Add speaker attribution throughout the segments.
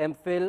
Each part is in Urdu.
Speaker 1: MPhil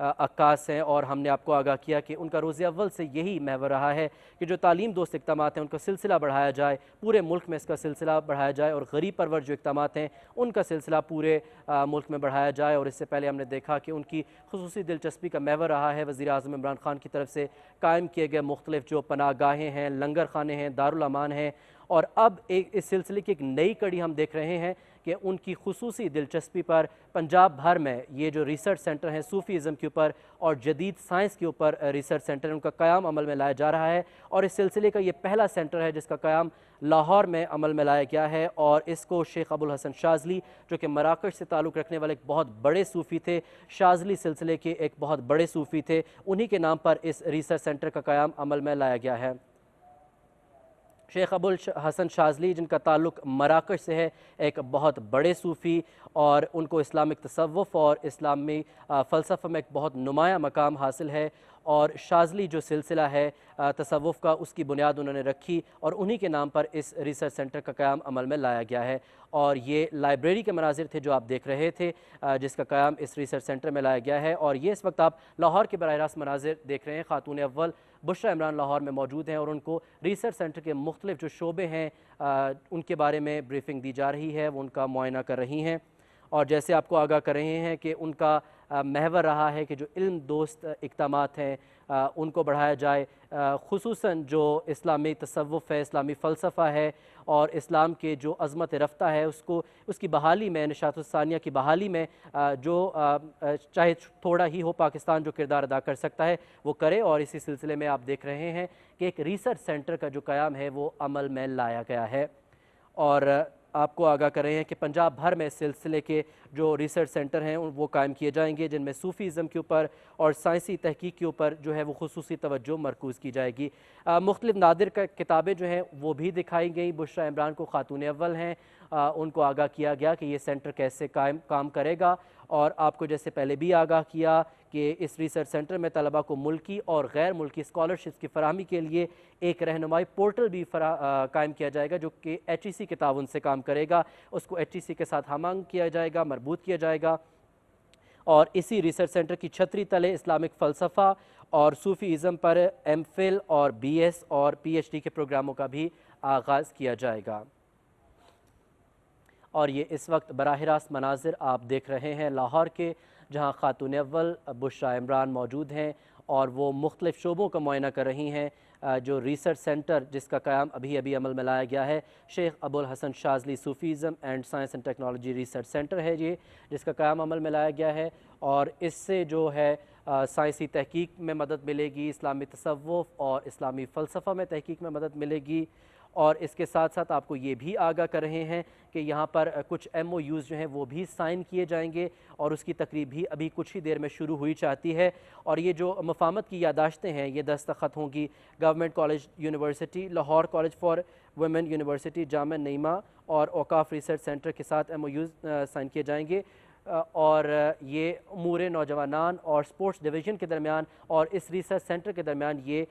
Speaker 1: عکاس ہیں، اور ہم نے آپ کو آگاہ کیا کہ ان کا روز اول سے یہی محور رہا ہے کہ جو تعلیم دوست اقدامات ہیں ان کا سلسلہ بڑھایا جائے، پورے ملک میں اس کا سلسلہ بڑھایا جائے، اور غریب پرور جو اقدامات ہیں ان کا سلسلہ پورے ملک میں بڑھایا جائے۔ اور اس سے پہلے ہم نے دیکھا کہ ان کی خصوصی دلچسپی کا محور رہا ہے وزیر اعظم عمران خان کی طرف سے قائم کیے گئے مختلف جو پناہ گاہیں ہیں، لنگر خانے ہیں، دارالامان ہیں، اور اب اس سلسلے کی ایک نئی کڑی ہم دیکھ رہے ہیں کہ ان کی خصوصی دلچسپی پر پنجاب بھر میں یہ جو ریسرچ سینٹر ہیں صوفیزم کے اوپر اور جدید سائنس کے اوپر ریسرچ سینٹر، ان کا قیام عمل میں لایا جا رہا ہے، اور اس سلسلے کا یہ پہلا سینٹر ہے جس کا قیام لاہور میں عمل میں لایا گیا ہے، اور اس کو شیخ ابوالحسن شاذلی جو کہ مراکش سے تعلق رکھنے والے ایک بہت بڑے صوفی تھے، شاذلی سلسلے کے ایک بہت بڑے صوفی تھے، انہی کے نام پر اس ریسرچ سینٹر کا قیام عمل میں لایا گیا ہے۔ شیخ ابوالحسن شاذلی جن کا تعلق مراکش سے ہے، ایک بہت بڑے صوفی، اور ان کو اسلامک تصوف اور اسلامی فلسفہ میں ایک بہت نمایاں مقام حاصل ہے، اور شاذلی جو سلسلہ ہے تصوف کا، اس کی بنیاد انہوں نے رکھی، اور انہی کے نام پر اس ریسرچ سینٹر کا قیام عمل میں لایا گیا ہے۔ اور یہ لائبریری کے مناظر تھے جو آپ دیکھ رہے تھے، جس کا قیام اس ریسرچ سینٹر میں لایا گیا ہے، اور یہ اس وقت آپ لاہور کے براہ راست مناظر دیکھ رہے ہیں۔ خاتون اول بشریٰ عمران لاہور میں موجود ہیں، اور ان کو ریسرچ سینٹر کے مختلف جو شعبے ہیں ان کے بارے میں بریفنگ دی جا رہی ہے، وہ ان کا معائنہ کر رہی ہیں، اور جیسے آپ کو آگاہ کر رہے ہیں کہ ان کا محور رہا ہے کہ جو علم دوست اقدامات ہیں ان کو بڑھایا جائے، خصوصاً جو اسلامی تصوف ہے، اسلامی فلسفہ ہے، اور اسلام کے جو عظمت رفتہ ہے اس کی بحالی میں، نشاط الثانیہ کی بحالی میں جو چاہے تھوڑا ہی ہو پاکستان جو کردار ادا کر سکتا ہے وہ کرے، اور اسی سلسلے میں آپ دیکھ رہے ہیں کہ ایک ریسرچ سینٹر کا جو قیام ہے وہ عمل میں لایا گیا ہے۔ اور آپ کو آگاہ کر رہے ہیں کہ پنجاب بھر میں اس سلسلے کے جو ریسرچ سینٹر ہیں وہ قائم کیے جائیں گے، جن میں صوفیزم کے اوپر اور سائنسی تحقیق کے اوپر جو ہے وہ خصوصی توجہ مرکوز کی جائے گی۔ مختلف نادر کتابیں جو ہیں وہ بھی دکھائی گئیں۔ بشریٰ عمران کو خاتون اول ہیں، ان کو آگاہ کیا گیا کہ یہ سینٹر کیسے کام کرے گا، اور آپ کو جیسے پہلے بھی آگاہ کیا کہ اس ریسرچ سینٹر میں طلبہ کو ملکی اور غیر ملکی اسکالرشپس کی فراہمی کے لیے ایک رہنمائی پورٹل بھی قائم کیا جائے گا جو کہ HEC کے تعاون سے کام کرے گا، اس کو HEC کے ساتھ ہم آہنگ کیا جائے گا، مربوط کیا جائے گا، اور اسی ریسرچ سینٹر کی چھتری تلے اسلامک فلسفہ اور صوفی ازم پر MPhil اور BS اور PhD کے پروگراموں کا بھی آغاز کیا جائے گا۔ اور یہ اس وقت براہ راست مناظر آپ دیکھ رہے ہیں لاہور کے، جہاں خاتون اول بشریٰ عمران موجود ہیں، اور وہ مختلف شعبوں کا معائنہ کر رہی ہیں۔ جو ریسرچ سینٹر جس کا قیام ابھی عمل میں لایا گیا ہے، شیخ ابوالحسن شاذلی Sufism and science and technology research centre ہے یہ، جس کا قیام عمل میں لایا گیا ہے، اور اس سے جو ہے سائنسی تحقیق میں مدد ملے گی، اسلامی تصوف اور اسلامی فلسفہ میں تحقیق میں مدد ملے گی، اور اس کے ساتھ ساتھ آپ کو یہ بھی آگاہ کر رہے ہیں کہ یہاں پر کچھ MOUs جو ہیں وہ بھی سائن کیے جائیں گے، اور اس کی تقریب بھی ابھی کچھ ہی دیر میں شروع ہوئی چاہتی ہے، اور یہ جو مفاہمت کی یادداشتیں ہیں یہ دستخط ہوں گی government college university Lahore, college for women university Jamia Naeemia اور اوقاف ریسرچ سینٹر کے ساتھ MOUs سائن کیے جائیں گے، اور یہ امور نوجوانان اور سپورٹس ڈویژن کے درمیان اور اس ریسرچ سینٹر کے درمیان یہ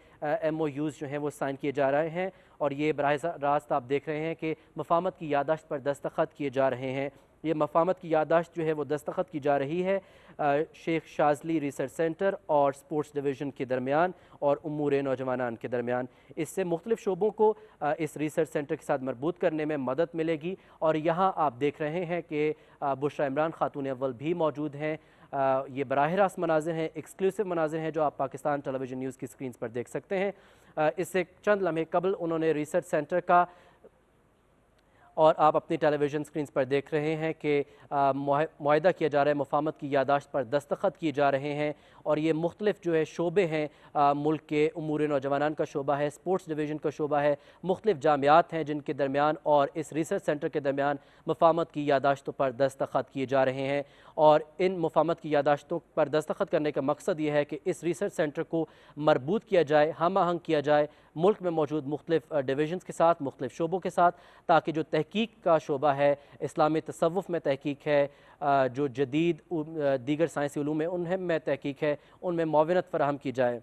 Speaker 1: MOUs جو ہیں وہ سائن کیے جا رہے ہیں، اور یہ براہ راست آپ دیکھ رہے ہیں کہ مفاہمت کی یادداشت پر دستخط کیے جا رہے ہیں۔ یہ مفاہمت کی یادداشت جو ہے وہ دستخط کی جا رہی ہے شیخ شاذلی ریسرچ سینٹر اور سپورٹس ڈویژن کے درمیان اور امور نوجوانان کے درمیان۔ اس سے مختلف شعبوں کو اس ریسرچ سینٹر کے ساتھ مربوط کرنے میں مدد ملے گی، اور یہاں آپ دیکھ رہے ہیں کہ بشریٰ عمران خاتون اول بھی موجود ہیں۔ یہ براہ راست مناظر ہیں، ایکسکلوسیو مناظر ہیں جو آپ پاکستان ٹیلی ویژن نیوز کی سکرینز پر دیکھ سکتے ہیں۔ اس سے چند لمحے قبل انہوں نے ریسرچ سینٹر کا، اور آپ اپنی ٹیلی ویژن سکرینز پر دیکھ رہے ہیں کہ معاہدہ کیا جا رہا ہے، مفاہمت کی یادداشت پر دستخط کیے جا رہے ہیں، اور یہ مختلف جو ہے شعبے ہیں، ملک کے امور نوجوانان کا شعبہ ہے، سپورٹس ڈویژن کا شعبہ ہے، مختلف جامعات ہیں جن کے درمیان اور اس ریسرچ سینٹر کے درمیان مفاہمت کی یادداشتوں پر دستخط کیے جا رہے ہیں، اور ان مفاہمت کی یادداشتوں پر دستخط کرنے کا مقصد یہ ہے کہ اس ریسرچ سینٹر کو مربوط کیا جائے، ہم آہنگ کیا جائے ملک میں موجود مختلف ڈویژنز کے ساتھ، مختلف شعبوں کے ساتھ، تاکہ جو تحقیق کا شعبہ ہے، اسلامی تصوف میں تحقیق ہے، جو جدید دیگر سائنسی علوم میں تحقیق ہے، ان میں معاونت فراہم کی جائے۔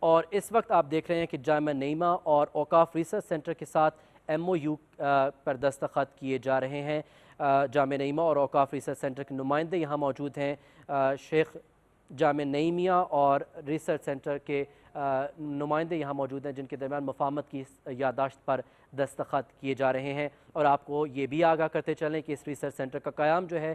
Speaker 1: اور اس وقت آپ دیکھ رہے ہیں کہ جامعہ نعیمہ اور اوقاف ریسرچ سینٹر کے ساتھ MOU پر دستخط کیے جا رہے ہیں۔ جامعہ نعیمہ اور اوقاف ریسرچ سینٹر کے نمائندے یہاں موجود ہیں، شیخ جامعہ نعیمیہ اور ریسرچ سینٹر کے نمائندے یہاں موجود ہیں جن کے درمیان مفاہمت کی یادداشت پر دستخط کیے جا رہے ہیں۔ اور آپ کو یہ بھی آگاہ کرتے چلیں کہ اس ریسرچ سینٹر کا قیام جو ہے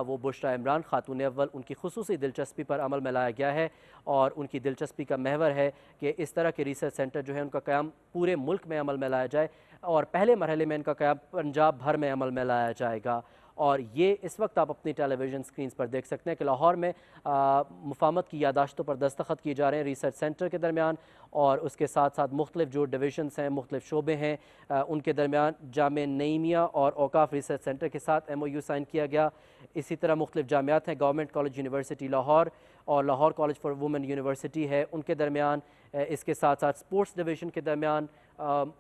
Speaker 1: وہ بشریٰ عمران خاتون اول ان کی خصوصی دلچسپی پر عمل میں لایا گیا ہے، اور ان کی دلچسپی کا محور ہے کہ اس طرح کے ریسرچ سینٹر جو ہے ان کا قیام پورے ملک میں عمل میں لایا جائے، اور پہلے مرحلے میں ان کا قیام پنجاب بھر میں عمل میں لایا جائے گا۔ اور یہ اس وقت آپ اپنی ٹیلی ویژن سکرینز پر دیکھ سکتے ہیں کہ لاہور میں مفاہمت کی یادداشتوں پر دستخط کیے جا رہے ہیں ریسرچ سینٹر کے درمیان، اور اس کے ساتھ ساتھ مختلف جو ڈویژنز ہیں، مختلف شعبے ہیں، ان کے درمیان جامعہ نعیمیہ اور اوقاف ریسرچ سینٹر کے ساتھ MOU سائن کیا گیا۔ اسی طرح مختلف جامعات ہیں، گورنمنٹ کالج یونیورسٹی لاہور اور Lahore college for women university ہے، ان کے درمیان، اس کے ساتھ ساتھ سپورٹس ڈویژن کے درمیان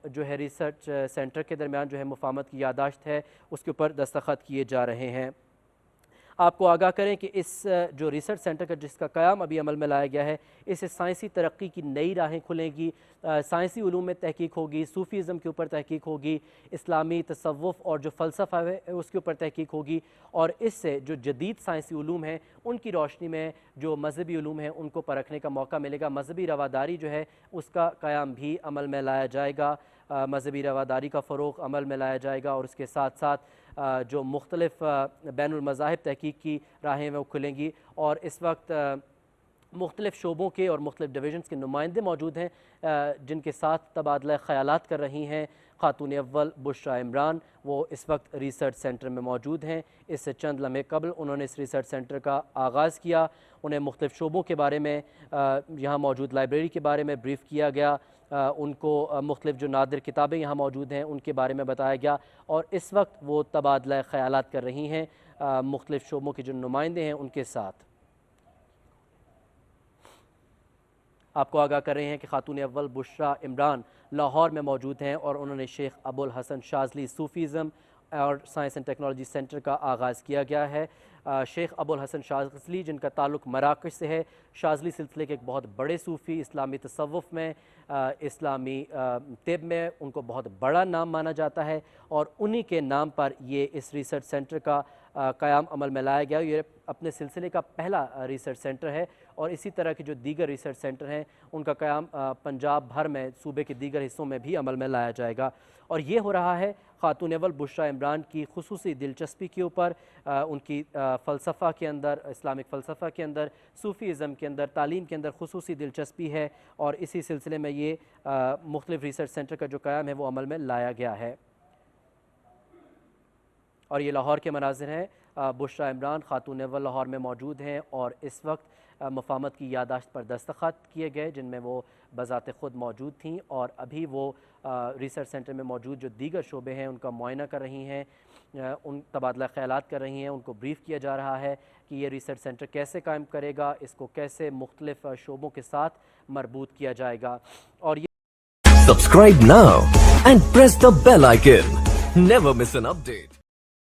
Speaker 1: جو ہے ریسرچ سینٹر کے درمیان جو ہے مفاہمت کی یادداشت ہے اس کے اوپر دستخط کیے جا رہے ہیں۔ آپ کو آگاہ کریں کہ اس جو ریسرچ سینٹر کا جس کا قیام ابھی عمل میں لایا گیا ہے، اس سے سائنسی ترقی کی نئی راہیں کھلیں گی، سائنسی علوم میں تحقیق ہوگی، صوفیزم کے اوپر تحقیق ہوگی، اسلامی تصوف اور جو فلسفہ ہے اس کے اوپر تحقیق ہوگی، اور اس سے جو جدید سائنسی علوم ہیں ان کی روشنی میں جو مذہبی علوم ہیں ان کو پرکھنے کا موقع ملے گا۔ مذہبی رواداری جو ہے اس کا قیام بھی عمل میں لایا جائے گا، مذہبی رواداری کا فروغ عمل میں لایا جائے گا، اور اس کے ساتھ ساتھ جو مختلف بین المذاہب تحقیق کی راہیں وہ کھلیں گی۔ اور اس وقت مختلف شعبوں کے اور مختلف ڈویژنز کے نمائندے موجود ہیں جن کے ساتھ تبادلہ خیالات کر رہی ہیں خاتون اول بشریٰ عمران، وہ اس وقت ریسرچ سینٹر میں موجود ہیں۔ اس سے چند لمحے قبل انہوں نے اس ریسرچ سینٹر کا آغاز کیا، انہیں مختلف شعبوں کے بارے میں، یہاں موجود لائبریری کے بارے میں بریف کیا گیا، ان کو مختلف جو نادر کتابیں یہاں موجود ہیں ان کے بارے میں بتایا گیا، اور اس وقت وہ تبادلہ خیالات کر رہی ہیں مختلف شعبوں کے جو نمائندے ہیں ان کے ساتھ۔ آپ کو آگاہ کر رہے ہیں کہ خاتون اول بشریٰ عمران لاہور میں موجود ہیں، اور انہوں نے شیخ ابوالحسن شاذلی صوفیزم اور سائنس اینڈ ٹیکنالوجی سینٹر کا آغاز کیا گیا ہے۔ شیخ ابوالحسن شاذلی جن کا تعلق مراکش سے ہے، شاذلی سلسلے کے ایک بہت بڑے صوفی، اسلامی تصوف میں، اسلامی طب میں ان کو بہت بڑا نام مانا جاتا ہے، اور انہی کے نام پر یہ اس ریسرچ سینٹر کا قیام عمل میں لایا گیا۔ یہ اپنے سلسلے کا پہلا ریسرچ سینٹر ہے، اور اسی طرح کے جو دیگر ریسرچ سینٹر ہیں ان کا قیام پنجاب بھر میں صوبے کے دیگر حصوں میں بھی عمل میں لایا جائے گا۔ اور یہ ہو رہا ہے خاتون اول بشریٰ عمران کی خصوصی دلچسپی کے اوپر، ان کی فلسفہ کے اندر، اسلامک فلسفہ کے اندر، صوفیزم کے اندر، تعلیم کے اندر خصوصی دلچسپی ہے، اور اسی سلسلے میں یہ مختلف ریسرچ سینٹر کا جو قیام ہے وہ عمل میں لایا گیا ہے۔ اور یہ لاہور کے مناظر ہیں، بشریٰ عمران خاتون اول لاہور میں موجود ہیں، اور اس وقت مفاہمت کی یادداشت پر دستخط کیے گئے جن میں وہ بذات خود موجود تھیں، اور ابھی وہ ریسرچ سینٹر میں موجود جو دیگر شعبے ہیں ان کا معائنہ کر رہی ہیں، ان تبادلہ خیالات کر رہی ہیں، ان کو بریف کیا جا رہا ہے کہ یہ ریسرچ سینٹر کیسے قائم کرے گا، اس کو کیسے مختلف شعبوں کے ساتھ مربوط کیا جائے گا۔ اور یہ
Speaker 2: Subscribe now and press the bell icon. Never miss an update.